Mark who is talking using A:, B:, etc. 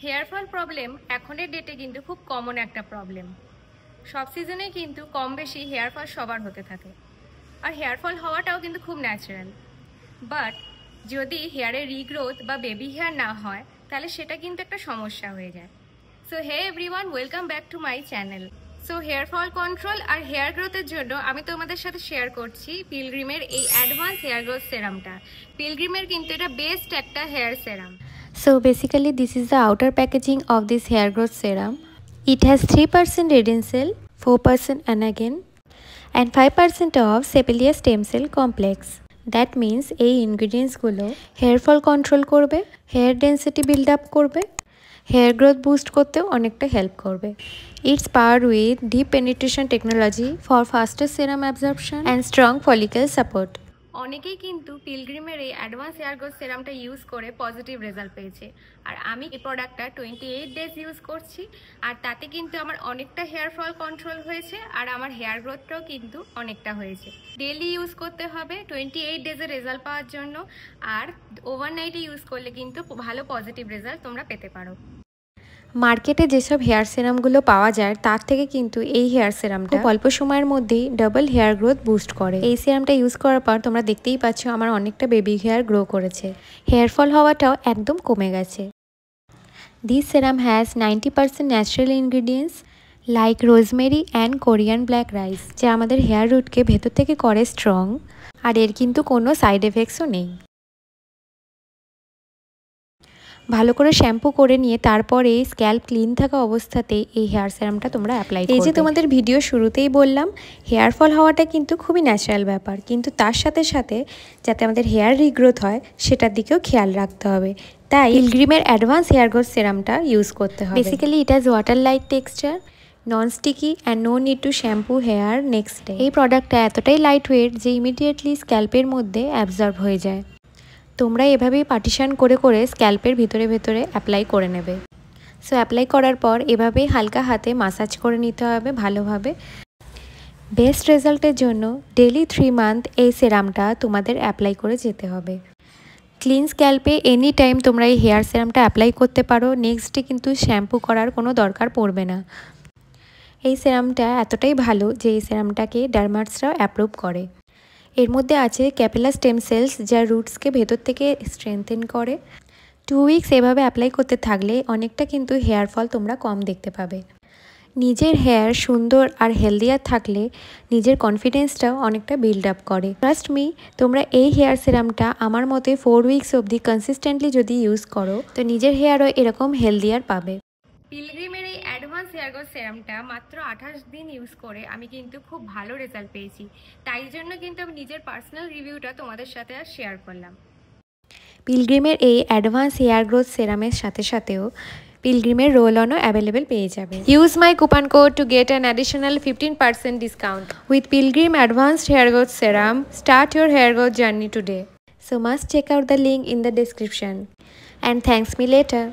A: Hair fall problem এখনের ডেটে কিন্তু খুব কমন একটা প্রবলেম। সব সিজনে কিন্তু কম বেশি হেয়ার ফল সবার হতে থাকে, আর হেয়ার ফল হওয়াটাও কিন্তু খুব ন্যাচারাল। বাট যদি হেয়ারের রিগ্রোথ বা বেবি হেয়ার না হয় তাহলে সেটা কিন্তু একটা সমস্যা হয়ে যায়। So hey everyone, welcome back to my channel. So hair fall control আর হেয়ার গ্রোথের জন্য আমি তোমাদের সাথে শেয়ার করছি পিলগ্রিমের এই অ্যাডভান্স হেয়ার গ্রোথ সেরামটা। পিলগ্রিমের কিন্তু এটা বেস্ট একটা hair serum.
B: So basically this is the outer packaging of this hair growth serum. It has 3% Redensil, 4% Anagen and 5% of Sepilia stem cell complex. That means এই ingredients গুলো hair fall control করবে, hair density build up করবে, hair growth boost করতেও অনেকটা help করবে. It's powered with deep penetration technology for faster serum absorption and strong follicle support.
A: অনেকেই কিন্তু পিলগ্রিমের এই অ্যাডভান্স হেয়ার গ্রোথ সেরামটা ইউজ করে পজিটিভ রেজাল্ট পেয়েছে, আর আমি এই প্রোডাক্টটা 28 ডেজ ইউজ করছি, আর তাতে কিন্তু আমার অনেকটা হেয়ার ফল কন্ট্রোল হয়েছে, আর আমার হেয়ার গ্রোথটাও কিন্তু অনেকটা হয়েছে। ডেলি ইউজ করতে হবে 28 ডেজের রেজাল্ট পাওয়ার জন্য, আর ওভারনাইটে ইউজ করলে কিন্তু ভালো পজিটিভ রেজাল্ট তোমরা পেতে পারো।
B: মার্কেটে যেসব হেয়ার সেরামগুলো পাওয়া যায় তার থেকে কিন্তু এই হেয়ার সেরামটা অল্প সময়ের মধ্যেই ডাবল হেয়ার গ্রোথ বুস্ট করে। এই সেরামটা ইউজ করার পর তোমরা দেখতেই পাচ্ছ আমার অনেকটা বেবি হেয়ার গ্রো করেছে, হেয়ার ফল হওয়াটাও একদম কমে গেছে। This serum has 90% natural ingredients like rosemary and Korean black rice, যা আমাদের হেয়ার রুটকে ভেতর থেকে করে স্ট্রং, আর এর কিন্তু কোনো সাইড এফেক্টসও নেই। ভালো করে শ্যাম্পু করে নিয়ে তারপরে স্ক্যাল্প ক্লিন থাকা অবস্থাতেই এই হেয়ার সেরামটা তোমরা অ্যাপ্লাই করবে। এই যে তোমাদের ভিডিও শুরুতেই বললাম, হেয়ার ফল হওয়াটা কিন্তু খুবই ন্যাচারাল ব্যাপার, কিন্তু তার সাথে সাথে যাতে আমাদের হেয়ার রিগ্রোথ হয় সেটার দিকেও খেয়াল রাখতে হবে। তাই পিলগ্রিমের অ্যাডভান্স হেয়ার গ্রোথ সেরামটা ইউজ করতে হবে। Basically it has water like texture, non sticky and no need to shampoo hair next day. এই প্রোডাক্টটা এতটাই লাইট ওয়েট যে ইমিডিয়েটলি স্ক্যাল্পের মধ্যে অ্যাবজর্ব হয়ে যায়। তোমরা এভাবেই পার্টিশন করে করে স্ক্যাল্পের ভিতরে ভেতরে অ্যাপ্লাই করে নেবে। সো অ্যাপ্লাই করার পর এভাবেই হালকা হাতে মাসাজ করে নিতে হবে ভালোভাবে। বেস্ট রেজাল্টের জন্য ডেলি 3 মান্থ এই সেরামটা তোমাদের অ্যাপ্লাই করে যেতে হবে। ক্লিন স্ক্যাল্পে এনি টাইম তোমরা এই হেয়ার সেরামটা অ্যাপ্লাই করতে পারো, নেক্সট ডে কিন্তু শ্যাম্পু করার কোনো দরকার পড়বে না। এই সেরামটা এতটাই ভালো যে এই সেরামটাকে ডার্মাটসরাও অ্যাপ্রুভ করে। এর মধ্যে আছে ক্যাপিলা স্টেম সেলস, যা রুটসকে ভেতর থেকে স্ট্রেংথেন করে। 2 উইকস এভাবে অ্যাপ্লাই করতে থাকলে অনেকটা কিন্তু হেয়ার ফল তোমরা কম দেখতে পাবে। নিজের হেয়ার সুন্দর আর হেলদিয়ার থাকলে নিজের কনফিডেন্সটাও অনেকটা বিল্ড আপ করে। ট্রাস্ট মি, তোমরা এই হেয়ার সিরামটা আমার মতে 4 উইকস অবধি কনসিস্টেন্টলি যদি ইউজ করো তো নিজের হেয়ারও এরকম হেলদিয়ার পাবে।
A: পিলগ্রিমের এই অ্যাডভান্স হেয়ার গ্রোথ সেরামটা মাত্র 28 দিন ইউজ করে আমি কিন্তু খুব ভালো রেজাল্ট পেয়েছি, তাই জন্য কিন্তু আমি নিজের পার্সোনাল রিভিউটা তোমাদের সাথে আর শেয়ার করলাম।
B: পিলগ্রিমের এই অ্যাডভান্স হেয়ার গ্রোথ সেরামের সাথে সাথেও পিলগ্রিমের রোল অনও অ্যাভেলেবেল পেয়ে যাবে। Use my coupon code to get an additional 15% discount with Pilgrim advanced hair growth serum. Start your hair growth journey today. So must check out the link in the description and thanks me later.